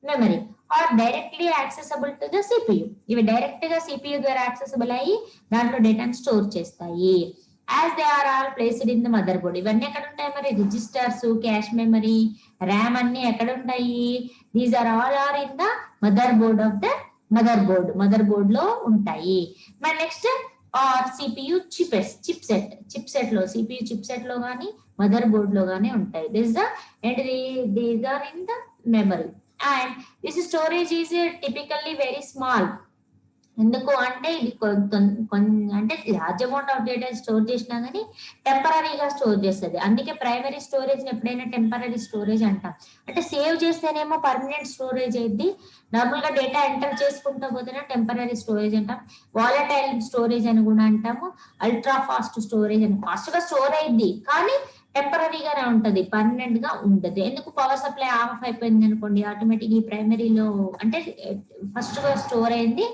memory, or directly accessible to the CPU. ఇవి direct గా CPU ద్వారా accessible అయ్యి దాంట్లో డేటాను స్టోర్ చేస్తాయి. As they are all placed in the motherboard. ఇవన్నీ ఎక్కడ ఉంటాయి, మరి రిజిస్టర్స్, క్యాష్ మెమరీ, ర్యామ్ అన్ని ఎక్కడ ఉంటాయి, these are all in the motherboard of the motherboard లో ఉంటాయి. మరి నెక్స్ట్ ఆర్ సిపియు చిప్సెట్ లో సిపియు చిప్సెట్ లో గానీ మదర్ బోర్డ్ లో గానీ ఉంటాయి. These are in the memory. And this storage is typically very small. ఎందుకు అంటే ఇది అంటే large amount of data store చేసినా కానీ టెంపరీగా స్టోర్ చేస్తుంది. అందుకే ప్రైమరీ స్టోరేజ్ ఎప్పుడైనా టెంపరీ స్టోరేజ్ అంటాం. అంటే సేవ్ చేస్తేనేమో పర్మనెంట్ స్టోరేజ్ అయింది, నార్మల్ గా డేటా ఎంటర్ చేసుకుంటూ పోతేనే టెంపరీ స్టోరేజ్ అంటాం. వాలటైల్ స్టోరేజ్ అని కూడా అంటాము. అల్ట్రా ఫాస్ట్ స్టోరేజ్ అని, ఫాస్ట్ గా స్టోర్ అయింది కానీ టెంపరీగానే ఉంటది, పర్మనెంట్ గా ఉండదు. ఎందుకు, పవర్ సప్లై ఆఫ్ అయిపోయింది అనుకోండి, ఆటోమేటిక్ ఈ ప్రైమరీలో అంటే ఫస్ట్ గా స్టోర్ అయింది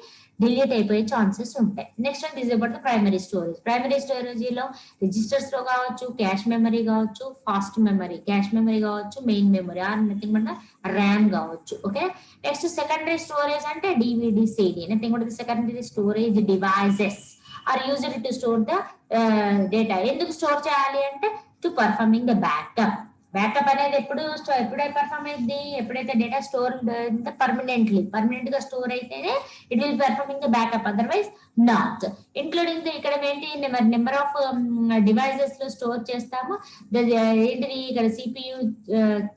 డిలీట్ అయిపోయే ఛాన్సెస్ ఉంటాయి. Next this about the primary storage. Primary storage లో రిజిస్టర్స్ లో కావచ్చు, క్యాష్ మెమరీ కావచ్చు, ఫాస్ట్ మెమరీ, క్యాష్ మెమరీ కావచ్చు, main memory are nothing but RAM కావచ్చు. ఓకే. నెక్స్ట్ సెకండరీ స్టోరేజ్ అంటే DVD, CD, nothing but the secondary storage devices are used to store the data. ఎందుకు store చేయాలి అంటే to performing the backup అనేది ఎప్పుడే perform అయింది, ఎప్పుడైతే డేటా స్టోర్ పర్మనెంట్ గా స్టోర్ అయితేనే it will performing the backup, otherwise not. Including ఇక్కడ ఏంటి నెంబర్ ఆఫ్ డివైజెస్ లో స్టోర్ చేస్తాము. ఏంటిది ఇక్కడ CPU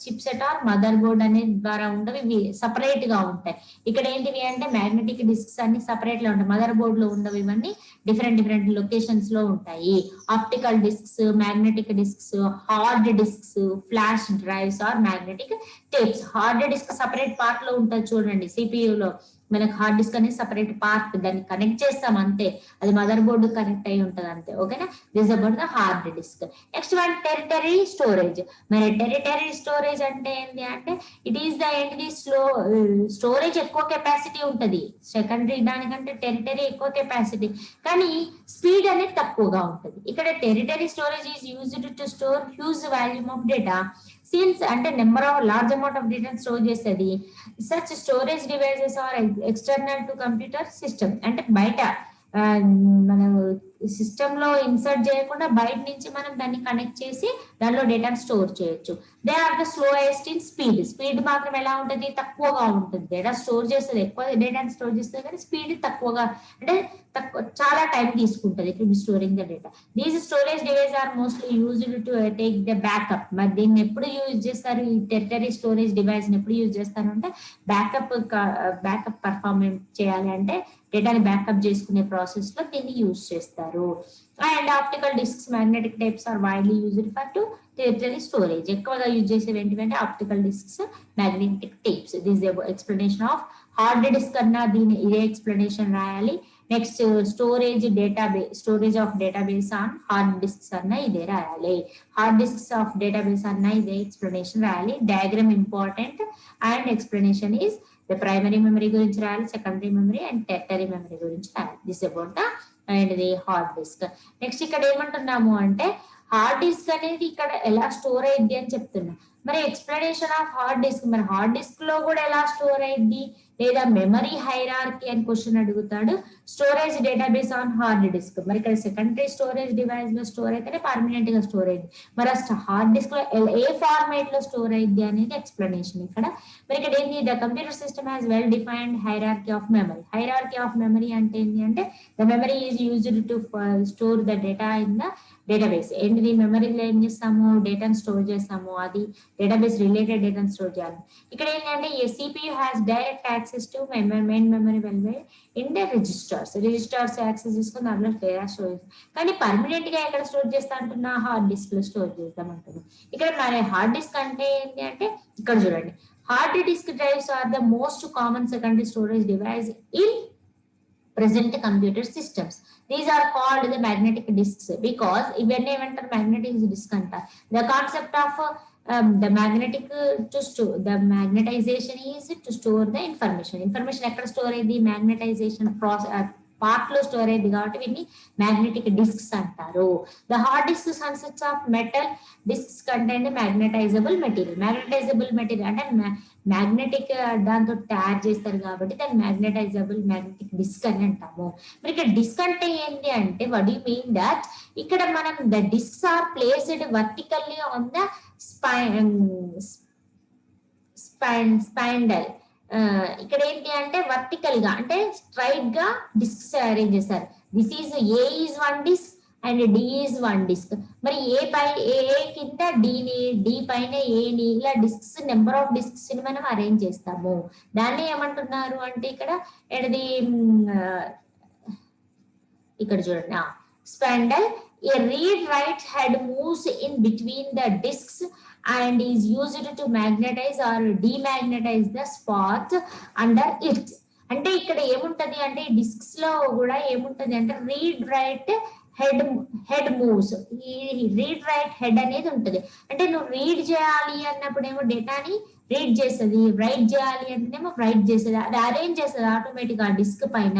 chipset or motherboard అనే ద్వారా ఉండవి, ఇవి సపరేట్ గా ఉంటాయి. ఇక్కడ ఏంటివి అంటే మ్యాగ్నెటిక్ డిస్క్స్ అన్ని సపరేట్ లో ఉంటాయి, మదర్ బోర్డ్ లో ఉండవు, ఇవన్నీ డిఫరెంట్ లొకేషన్స్ లో ఉంటాయి. Optical discs, magnetic disks, hard disks, flash drives or magnetic tapes. Hard disk separate part లో ఉంటుంది చూడండి, సిపియు లో మనకు హార్డ్ డిస్క్ అనేది సపరేట్ పార్ట్, దాన్ని కనెక్ట్ చేస్తాం అంతే, అది మదర్ బోర్డు కనెక్ట్ అయి ఉంటుంది అంతే. ఓకేనా, this about the hard disk. Next one tertiary storage. మరి టెరిటరీ స్టోరేజ్ అంటే ఏంటి అంటే ఇట్ ఈస్ ద ఏంటిది స్టోరేజ్ ఎక్కువ కెపాసిటీ ఉంటుంది, సెకండరీ దానికంటే టెరిటరీ ఎక్కువ కెపాసిటీ, కానీ స్పీడ్ అనేది తక్కువగా ఉంటుంది. ఇక్కడ tertiary storage is used to store huge volume of data, since అంటే number of large amount of data store చేస్తుంది. Such storage devices are external to computer system, అంటే బయట మనం సిస్టమ్ లో ఇన్సర్ట్ చేయకుండా బయట నుంచి మనం దాన్ని కనెక్ట్ చేసి దానిలో డేటాను స్టోర్ చేయొచ్చు. They are the slowest in speed మాత్రం ఎలా ఉంటుంది, తక్కువగా ఉంటుంది. డేటా స్టోర్ చేస్తుంది, ఎక్కువ డేటాను స్టోర్ చేస్తుంది, కానీ స్పీడ్ తక్కువగా, అంటే చాలా టైం తీసుకుంటుంది to storing the data. These storage device are mostly used to take the backup. మరి దీన్ని ఎప్పుడు యూజ్ చేస్తారు, ఈ టెరిటరీ స్టోరేజ్ డివైస్ ఎప్పుడు యూజ్ చేస్తారు అంటే బ్యాకప్ పర్ఫార్మెన్స్ చేయాలి అంటే డేటాని బ్యాకప్ చేసుకునే ప్రాసెస్ లో దీన్ని యూజ్ చేస్తారు. And optical discs, magnetic tapes are widely used for to territory storage. ఎక్కువగా యూజ్ చేసేవి ఏంటంటే optical discs, magnetic tapes. This explanation of hard disk అన్నా దీని ఇదే ఎక్స్ప్లెనేషన్ రాయాలి. Next storage of database on hard disks అన్న ఇదే రాయాలి. హార్డ్ డిస్క్స్ ఆఫ్ డేటాబేస్ అన్న ఇదే ఎక్స్ప్లెనేషన్ రాయాలి. Diagram important and explanation is the primary memory గురించి రాయాలి, secondary memory and territory memory గురించి రాయాలి. This about the and the hard disk. Next ఇక్కడ ఏమంటున్నాము అంటే హార్డ్ డిస్క్ అనేది ఇక్కడ ఎలా స్టోర్ అయ్యింది అని చెప్తున్నాం. మరి ఎక్స్ప్లెనేషన్ ఆఫ్ హార్డ్ డిస్క్, మరి హార్డ్ డిస్క్ లో కూడా ఎలా స్టోర్ అయ్యింది, లేదా మెమరీ హైరార్కీ అని క్వశ్చన్ అడుగుతాడు. Storage database on hard disk, మరి ఇక్కడ సెకండరీ స్టోరేజ్ డివైస్ లో స్టోర్ అయితేనే పర్మనెంట్ గా స్టోర్ అయింది. మరి హార్డ్ డిస్క్ లో ఏ ఫార్మేట్ లో స్టోర్ అయింది అనేది ఎక్స్ప్లెనేషన్ ఇక్కడ. మరి ఇక్కడ ఏంటి, the computer system has well defined hierarchy of memory. Hierarchy of memory అంటే ఏంటి అంటే the memory is used to store the data in the database. ఏంటిది, మెమరీలో ఏం చేస్తాము, డేటాను స్టోర్ చేస్తాము, అది డేటాబేస్ రిలేటెడ్ డేటాను స్టోర్ చేయాలి. ఇక్కడ ఏంటంటే CPU has direct access to main memory whereas in the registers access చేసుకుని దాంట్లో డేటా స్టోర్ చేస్తాం. కానీ పర్మనెంట్ గా ఎక్కడ స్టోర్ చేస్తా అంటున్నా, హార్డ్ డిస్క్ లో స్టోర్ చేద్దాం అంటున్నాం. ఇక్కడ మరి హార్డ్ డిస్క్ అంటే ఏంటి అంటే ఇక్కడ చూడండి, hard disk drives are the most common secondary storage device in present computer systems. These are called the magnetic disks because ఇవన్నీ ఏమంటారు, magnetic disk అంటారు. The concept of the magnetization is to store the information ఎక్కడ store అయింది, magnetization part లో store అయింది కాబట్టి వీటిని magnetic disks అంటారు. The hard disk consists of metal disks contain magnetizable material అంటే మ్యాగ్నెటిక్ దాంతో తయారు చేస్తారు కాబట్టి దాన్ని మ్యాగ్నెటిక్ డిస్క్ అని అంటాము. మరి ఇక్కడ డిస్క్ అంటే ఏంటి అంటే వాట్ యు మీన్ దట్ ఇక్కడ మనం the disks are placed vertically on the spindle. ఇక్కడ ఏంటి అంటే వర్టికల్ గా అంటే స్ట్రైట్ గా డిస్క్స్ అరేంజ్ చేశారు. This is A is one disk and D is one disk. మరి ఏ కింద డి పైన ఏని ఇలా డిస్క్స్ నెంబర్ ఆఫ్ డిస్క్స్ ని మనం అరేంజ్ చేస్తాము. దాన్ని ఏమంటున్నారు అంటే ఇక్కడ ఇక్కడ చూడండి, spindle a read write head moves in between the disks and is used to magnetize or demagnetize the spots under it. అంటే ఇక్కడ ఏముంటది అంటే డిస్క్స్ లో కూడా ఏముంటది అంటే రీడ్ రైట్ హెడ్ మూవ్స్. ఈ రీడ్ రైట్ హెడ్ అనేది ఉంటది, అంటే నువ్వు రీడ్ చేయాలి అన్నప్పుడు ఏమో డేటాని రీడ్ చేస్తుంది, రైట్ చేయాలి అంటేనేమో రైట్ చేస్తుంది, అది అరేంజ్ చేస్తుంది ఆటోమేటిక్ ఆ డిస్క్ పైన.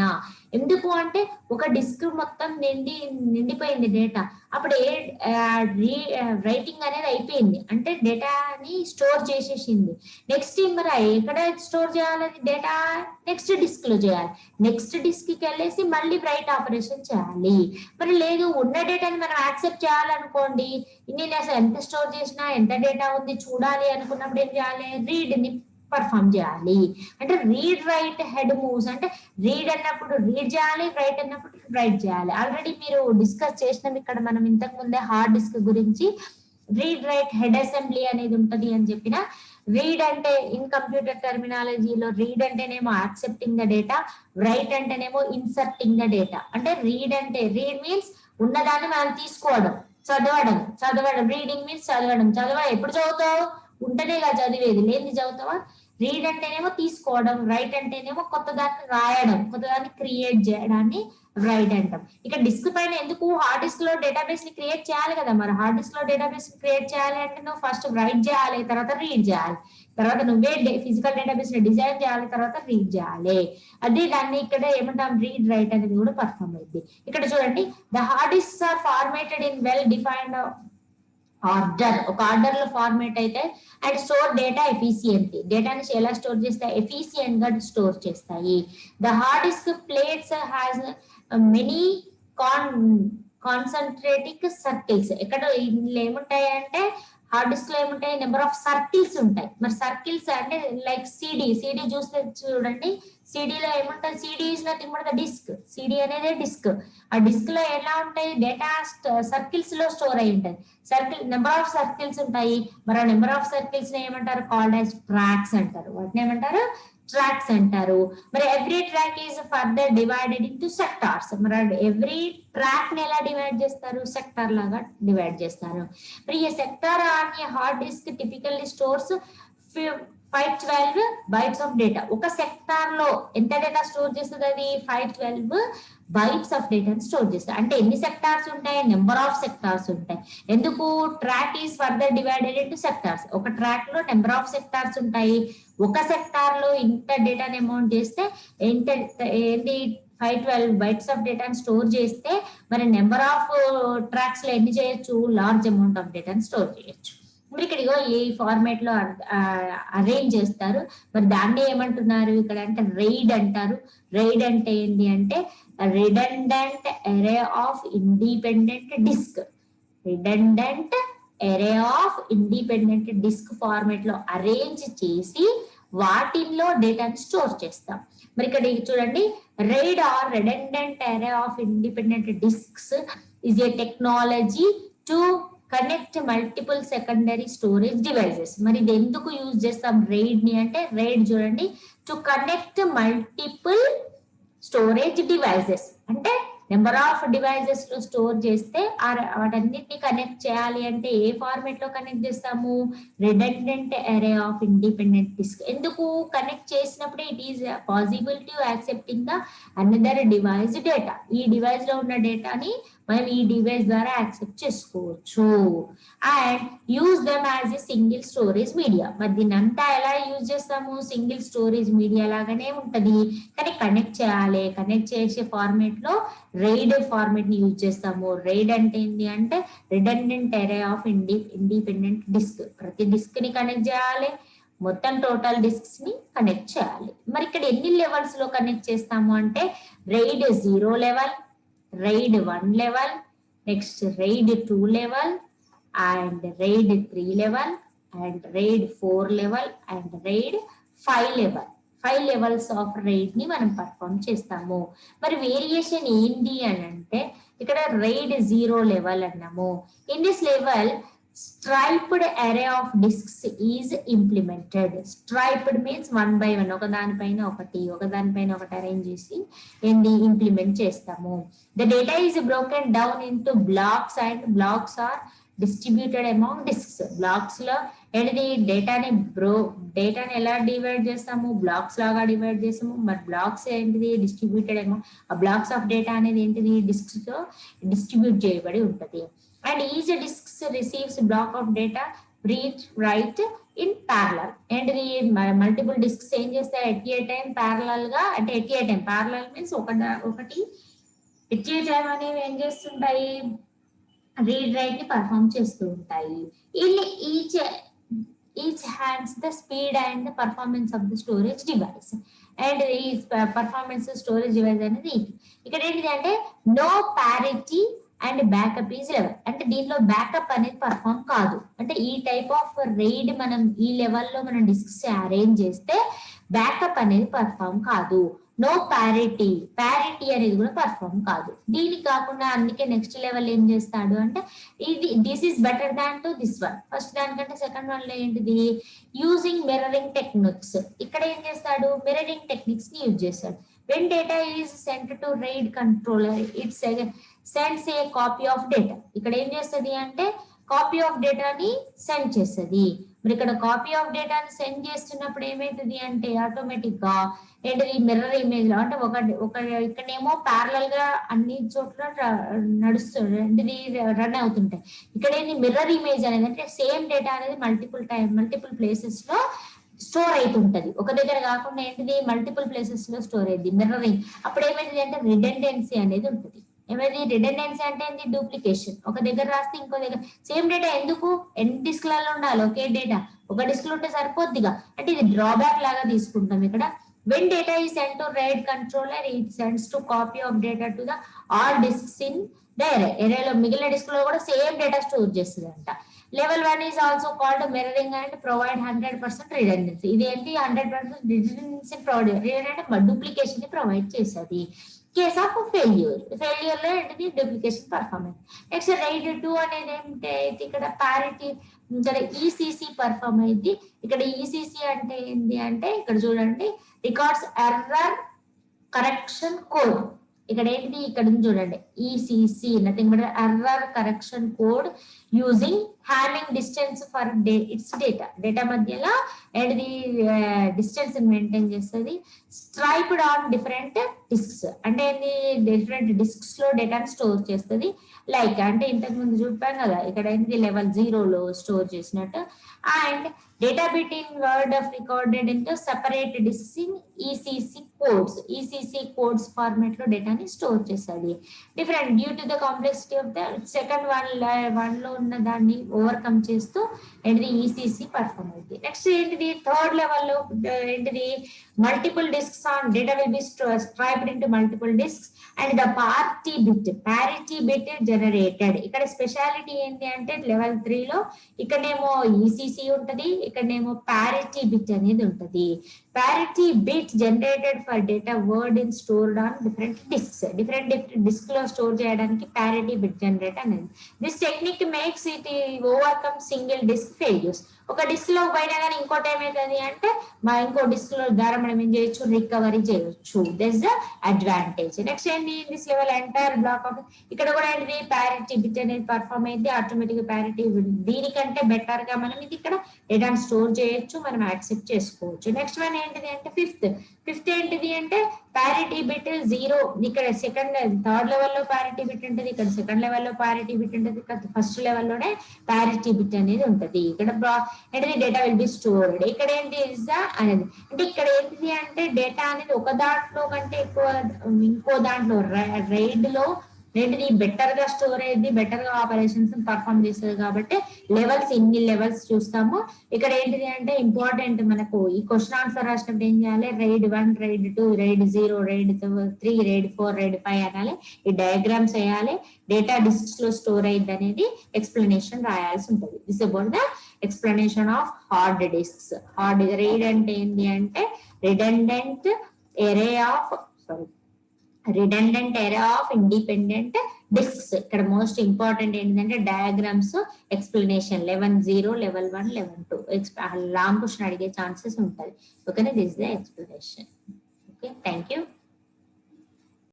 ఎందుకు అంటే ఒక డిస్క్ మొత్తం నిండిపోయింది డేటా, అప్పుడు రైటింగ్ అనేది అయిపోయింది అంటే డేటాని స్టోర్ చేసేసింది. నెక్స్ట్ మరి ఎక్కడ స్టోర్ చేయాలని డేటా, నెక్స్ట్ డిస్క్ లో చేయాలి, నెక్స్ట్ డిస్క్ కి వెళ్ళేసి మళ్ళీ రైట్ ఆపరేషన్ చేయాలి. మరి లేదు ఉన్న డేటాని మనం యాక్సెప్ట్ చేయాలనుకోండి, నేను అసలు ఎంత స్టోర్ చేసినా ఎంత డేటా ఉంది చూడాలి అనుకున్నప్పుడు ఏం చేయాలి, రీడ్ ని పర్ఫామ్ చేయాలి. అంటే రీడ్ రైట్ హెడ్ మూవ్స్, అంటే రీడ్ అన్నప్పుడు రీడ్ చేయాలి, రైట్ అన్నప్పుడు రైట్ చేయాలి. ఆల్రెడీ మీరు డిస్కస్ చేసినాం ఇక్కడ మనం ఇంతకు ముందే హార్డ్ డిస్క్ గురించి. రీడ్ రైట్ హెడ్ అసెంబ్లీ అనేది ఉంటది అని చెప్పిన. రీడ్ అంటే ఇన్ కంప్యూటర్ టర్మినాలజీలో రీడ్ అంటేనేమో యాక్సెప్టింగ్ ద డేటా, రైట్ అంటేనేమో ఇన్సర్టింగ్ ద డేటా. అంటే రీడ్ అంటే రీడ్ మీన్స్ ఉన్నదాన్ని మనం తీసుకోవడం, చదవడం రీడింగ్ మీన్స్ చదవడం ఎప్పుడు చదువుతావు, ఉంటేనే కదా చదివేది, లేని చదువుతావా. రీడ్ అంటేనేమో తీసుకోవడం, రైట్ అంటేనేమో కొత్త దాన్ని రాయడం, కొత్త దాన్ని క్రియేట్ చేయడాన్ని రైట్ అంటాం. ఇక డిస్క్ పైన ఎందుకు, హార్డ్ డిస్క్ లో డేటాబేస్ ని క్రియేట్ చేయాలి కదా, మరి హార్డ్ డిస్క్ లో డేటాబేస్ ని క్రియేట్ చేయాలి అంటే నువ్వు ఫస్ట్ రైట్ చేయాలి, తర్వాత రీడ్ చేయాలి, తర్వాత నువ్వే ఫిజికల్ డేటాబేస్ ని డిజైన్ చేయాలి, తర్వాత రీడ్ చేయాలి. అదే దాన్ని ఇక్కడ ఏమంటాం, రీడ్ రైట్ అనేది కూడా పర్ఫామ్ అయింది. ఇక్కడ చూడండి, the hard disks are formatted in well defined order, ఒక ఆర్డర్ లో ఫార్మేట్ అయితే, అండ్ స్టోర్ డేటా ఎఫిషియెంట్లీ, డేటాని ఎలా స్టోర్ చేస్తాయి, ఎఫిషియెంట్ గా స్టోర్ చేస్తాయి. The hard disk plates has many concentric circles. ఇక్కడ ఇందులో ఏముంటాయి అంటే హార్డ్ డిస్క్ లో ఏముంటాయి, నెంబర్ ఆఫ్ సర్కిల్స్ ఉంటాయి. మరి సర్కిల్స్ అంటే లైక్ సిడి చూస్తే చూడండి, సిడిలో ఏముంటుంది, CD is nothing but the disc, CD అనేది డిస్క్. ఆ డిస్క్ లో ఎలా ఉంటాయి, డేటా సర్కిల్స్ లో స్టోర్ అయి ఉంటుంది. సర్కిల్ నెంబర్ ఆఫ్ సర్కిల్స్ ఉంటాయి. మరి ఆ నెంబర్ ఆఫ్ సర్కిల్స్ ఏమంటారు, కాల్డ్ యాజ్ ట్రాక్స్ అంటారు. వాటిని ఏమంటారు, ట్రాక్స్ అంటారు. మరి every track is further divided into sectors. మరి ఎవ్రీ ట్రాక్ ని ఎలా డివైడ్ చేస్తారు, సెక్టార్ లాగా డివైడ్ చేస్తారు. మరి ఈ sector on a hard disk typically stores 512 bytes of data. ఒక సెక్టార్ లో ఎంత డేటా స్టోర్ చేస్తుంది, అది 512 బైట్స్ ఆఫ్ డేటాని స్టోర్ చేస్తుంది. అంటే ఎన్ని సెక్టార్స్ ఉంటాయి, నెంబర్ ఆఫ్ సెక్టార్స్ ఉంటాయి. ఎందుకు, track is further divided into sectors. ఒక ట్రాక్ లో నెంబర్ ఆఫ్ సెక్టార్స్ ఉంటాయి. ఒక సెక్టార్ లో ఇంత డేటాని అమౌంట్ చేస్తే ఏంటి 512 బైట్స్ ఆఫ్ డేటాని స్టోర్ చేస్తే, మరి నెంబర్ ఆఫ్ ట్రాక్స్ లో ఎన్ని చేయొచ్చు, లార్జ్ అమౌంట్ ఆఫ్ డేటాని స్టోర్ చేయొచ్చు. మరి ఇక్కడ ఈ ఫార్మేట్ లో అరేంజ్ చేస్తారు. మరి దాన్ని ఏమంటున్నారు ఇక్కడ అంటే రైడ్ అంటారు. రైడ్ అంటే ఏంటి అంటే redundant array of independent disk. Redundant array of independent disk format లో అరేంజ్ చేసి వాటిల్లో డేటాని స్టోర్ చేస్తాం. మరి ఇక్కడ చూడండి, RAID or redundant array of independent disks is a technology to connect multiple secondary storage devices. మరి ఇది ఎందుకు యూజ్ చేస్తాం రైడ్ ని అంటే, రైడ్ చూడండి, to connect multiple storage devices, అంటే నెంబర్ ఆఫ్ డివైజెస్ లో స్టోర్ చేస్తే వాటన్నిటిని కనెక్ట్ చేయాలి అంటే ఏ ఫార్మేట్ లో కనెక్ట్ చేస్తాము, redundant array of independent disk. ఎందుకు కనెక్ట్ చేసినప్పుడు it is possible to accepting the another device data. ఈ డివైస్ లో ఉన్న డేటాని మనం ఈ డివైస్ ద్వారా యాక్సెప్ట్ చేసుకోవచ్చు. And use them as a single storage media. మరి దీన్ని అంతా ఎలా యూజ్ చేస్తాము, సింగిల్ స్టోరేజ్ మీడియా లాగానే ఉంటది, కానీ కనెక్ట్ చేయాలి. కనెక్ట్ చేసే ఫార్మేట్ లో రైడ్ ఫార్మేట్ ని యూజ్ చేస్తాము. రైడ్ అంటే ఏంటి అంటే redundant array of independent disk. ప్రతి డిస్క్ ని కనెక్ట్ చేయాలి, మొత్తం టోటల్ డిస్క్స్ ని కనెక్ట్ చేయాలి. మరి ఇక్కడ ఎన్ని లెవెల్స్ లో కనెక్ట్ చేస్తాము అంటే RAID 0 level, RAID 1 level, next RAID 2 level, and RAID 3 level, and RAID 4 level, and RAID 5 level. 5 levels of RAID ని మనం పర్ఫామ్ చేస్తాము. మరి వేరియేషన్ ఏంటి అని అంటే ఇక్కడ రైడ్ 0 లెవెల్ అన్నాము. In this level striped array of disks is implemented. Striped means 1 by 1, ఒకదానిపైన ఒకటి అరేంజ్ చేసి ఏంటి ఇంప్లిమెంట్ చేస్తాము. The data is broken down into blocks and blocks are distributed among disks. Blocks లో ఏంటిది డేటాని ఎలా డివైడ్ చేస్తాము, బ్లాక్స్ లాగా డివైడ్ చేస్తాము. మరి బ్లాక్స్ ఏంటిది, డిస్ట్రిబ్యూటెడ్ అమాంగ్, ఆ బ్లాక్స్ ఆఫ్ డేటా అనేది ఏంటిది, డిస్క్స్ తో డిస్ట్రిబ్యూట్ చేయబడి ఉంటది. And each disk receives block of data, read, write in parallel. ఏంటిది మల్టిపుల్ డిస్క్స్ ఏం చేస్తాయి ఎట్ ఏ టైం ప్యారలల్ గా, అంటే at a time parallel means ఒకటి ఎట్ ఏ టైం అనేవి ఏం చేస్తుంటాయి రీడ్ రైట్ ని పర్ఫామ్ చేస్తూ ఉంటాయి. Each each hands the speed and the performance of the storage device. And ఈ పర్ఫార్మెన్స్ స్టోరేజ్ డివైస్ అనేది ఇక్కడ ఏంటిది అంటే no parity and backup is level. అంటే దీనిలో బ్యాకప్ అనేది పర్ఫామ్ కాదు. అంటే ఈ టైప్ ఆఫ్ రైడ్ మనం ఈ లెవెల్లో మనం డిస్క్స్ అరేంజ్ చేస్తే బ్యాకప్ అనేది పర్ఫామ్ కాదు. నో ప్యారిటీ అనేది కూడా పర్ఫామ్ కాదు. దీనికి కాకుండా అందుకే నెక్స్ట్ లెవెల్ ఏం చేస్తాడు అంటే this is better than to this one. First దానికంటే సెకండ్ వన్ లో ఏంటిది యూజింగ్ మిర్రరింగ్ టెక్నిక్స్. ఇక్కడ ఏం చేస్తాడు మిర్రరింగ్ టెక్నిక్స్ ని యూజ్ చేస్తాడు. when data is sent to RAID controller it sends a copy of data. ఇక్కడ ఏం చేస్తుంది అంటే కాపీ ఆఫ్ డేటాని సెండ్ చేస్తుంది. మరి ఇక్కడ కాపీ ఆఫ్ డేటాని సెండ్ చేస్తున్నప్పుడు ఏమైతుంది అంటే ఆటోమేటిక్ గా ఏంటిది మిర్రర్ ఇమేజ్ లో అంటే ఒక ఇక్కడేమో ప్యారలల్ గా అన్ని చోట్ల నడుస్తుంది ఏంటిది రన్ అవుతుంటాయి. ఇక్కడ ఏంటి మిర్రర్ ఇమేజ్ అనేది అంటే సేమ్ డేటా అనేది మల్టిపుల్ ప్లేసెస్ లో స్టోర్ అవుతుంటది. ఒక దగ్గర కాకుండా ఏంటిది మల్టిపుల్ ప్లేసెస్ లో స్టోర్ అయింది మిర్రరింగ్. అప్పుడు ఏమైంది అంటే రిడెండెన్సీ అనేది ఉంటుంది. ఏమైంది రిడెండెన్సీ అంటే ఏంటి డూప్లికేషన్. ఒక దగ్గర రాస్తే ఇంకో దగ్గర సేమ్ డేటా ఎందుకు ఎన్ని డిస్క్లలో ఉండాలి ఒకే డేటా ఒక డిస్క్ లో ఉంటే సరిపోద్దిగా. అంటే ఇది డ్రాబ్యాక్ లాగా తీసుకుంటాం ఇక్కడ. when data is sent to RAID controller it sends to copy of data to the all disks in the array లో మిగిలిన డిస్క్ లో కూడా సేమ్ డేటా స్టోర్ చేస్తుంది అంట. Level 1 is also called mirroring and provide 100% redundancy. ఇది ఏంటి 100% redundancy provide అంటే duplication ని ప్రొవైడ్ చేస్తుంది. కేస్ ఆఫ్ ఫెయిల్యూర్ లో ఏంటిది డూప్లికేషన్ పర్ఫార్మెన్స్. నెక్స్ట్ RAID 2 అనేది ఏంటంటే ఇక్కడ ప్యారిటీ ఇక్కడ ఈసీసీ పర్ఫామ్ అయింది. ఇక్కడ ఈసీసీ అంటే ఏంటి అంటే ఇక్కడ చూడండి రికార్డ్స్ ఎర్రర్ కరెక్షన్ కోడ్. ఇక్కడ ఏంటిది ఇక్కడ చూడండి ECC nothing but error correction code using Hamming distance for its data మధ్యలో ఏంటిది డిస్టెన్స్ మెయింటైన్ చేస్తుంది. స్ట్రైప్డ్ ఆన్ డిఫరెంట్ డిస్క్స్ అంటే డిఫరెంట్ డిస్క్స్ లో డేటాను స్టోర్ చేస్తుంది. లైక్ అంటే ఇంతకు ముందు చూపాం కదా ఇక్కడ ఏంటి లెవెల్ 0 లో స్టోర్ చేసినట్టు. And data bit in word of recorded into separate discs in ECC codes format లో డేటాని స్టోర్ చేస్తుంది. Different due to the complexity of the second one లో ఉన్న దాన్ని ఓవర్కమ్ చేస్తూ ఏంటిది ఈసీసీ పర్ఫామ్ అవుతుంది. నెక్స్ట్ ఏంటిది థర్డ్ లెవెల్ లో ఏంటిది multiple discs on data will be striped into multiple discs and the parity bit generated. ఇక్కడ స్పెషాలిటీ ఏంటి అంటే లెవెల్ 3 లో ఇక్కడనేమో ఈసీసీ ఉంటది, ఇక్కడనేమో ప్యారిటీ బిట్ అనేది ఉంటది. Parity bit generated for data word in stored on different disk లో స్టోర్ చేయడానికి ప్యారిటీ బిట్ జనరేట్ అనేది. This technique makes it overcome single disk failures. ఒక డిస్క్ లో పోయినా కానీ ఇంకోటి ఏమవుతుంది అంటే ఇంకో డిస్క్ లో ద్వారా మనం ఏం చేయొచ్చు రికవరీ చేయొచ్చు. That's the advantage. నెక్స్ట్ ఏంటి this level entire black of ఇక్కడ కూడా ఏంటిది ప్యారిటీ బిట్ అనేది పర్ఫామ్ అయింది ఆటోమేటిక్ ప్యారిటీ. దీనికంటే బెటర్ గా మనం ఇది ఇక్కడ డేటాను స్టోర్ చేయొచ్చు, మనం యాక్సెప్ట్ చేసుకోవచ్చు. నెక్స్ట్ వన్ ఏంటిది అంటే ఫిఫ్త్ ఏంటిది అంటే ప్యారిటీ బిట్ 0. ఇక్కడ థర్డ్ లెవెల్లో ప్యారిటీ బిట్ ఉంటుంది, ఇక్కడ సెకండ్ లెవెల్లో ప్యారిటీ బిట్ ఉంటుంది, ఇక్కడ ఫస్ట్ లెవెల్లోనే ప్యారిటీ బిట్ అనేది ఉంటుంది. ఇక్కడ ఏంటిది డేటా విల్ బి స్టోర్డ్. ఇక్కడ ఏంటి అనేది అంటే ఇక్కడ ఏంటిది అంటే డేటా అనేది ఒక దాంట్లో కంటే ఎక్కువ ఇంకో దాంట్లో RAID లో ఏంటిది బెటర్ గా స్టోర్ అయ్యింది, బెటర్ గా ఆపరేషన్స్ పర్ఫామ్ చేస్తుంది. కాబట్టి ఇన్ని లెవెల్స్ చూస్తాము. ఇక్కడ ఏంటిది అంటే ఇంపార్టెంట్ మనకు ఈ క్వశ్చన్ ఆన్సర్ రాసినప్పుడు ఏం చేయాలి RAID 1 RAID 2 RAID 0 RAID 3 RAID 4 RAID 5 అనాలి. ఈ డయాగ్రామ్స్ వేయాలి. డేటా డిస్క్స్ లో స్టోర్ అయ్యింది అనేది ఎక్స్ప్లెనేషన్ రాయాల్సి ఉంటుంది. This about the explanation of hard discs. RAID అంటే ఏంటి అంటే రిడెండెంట్ ఎరే ఆఫ్ ఇండిపెండెంట్ డిస్క్స్. ఇక్కడ మోస్ట్ ఇంపార్టెంట్ ఏంటంటే diagrams explanation level 0 level 1 level 2 long question అడిగే ఛాన్సెస్ ఉంటుంది. ఓకేనా this the explanation. Okay thank you.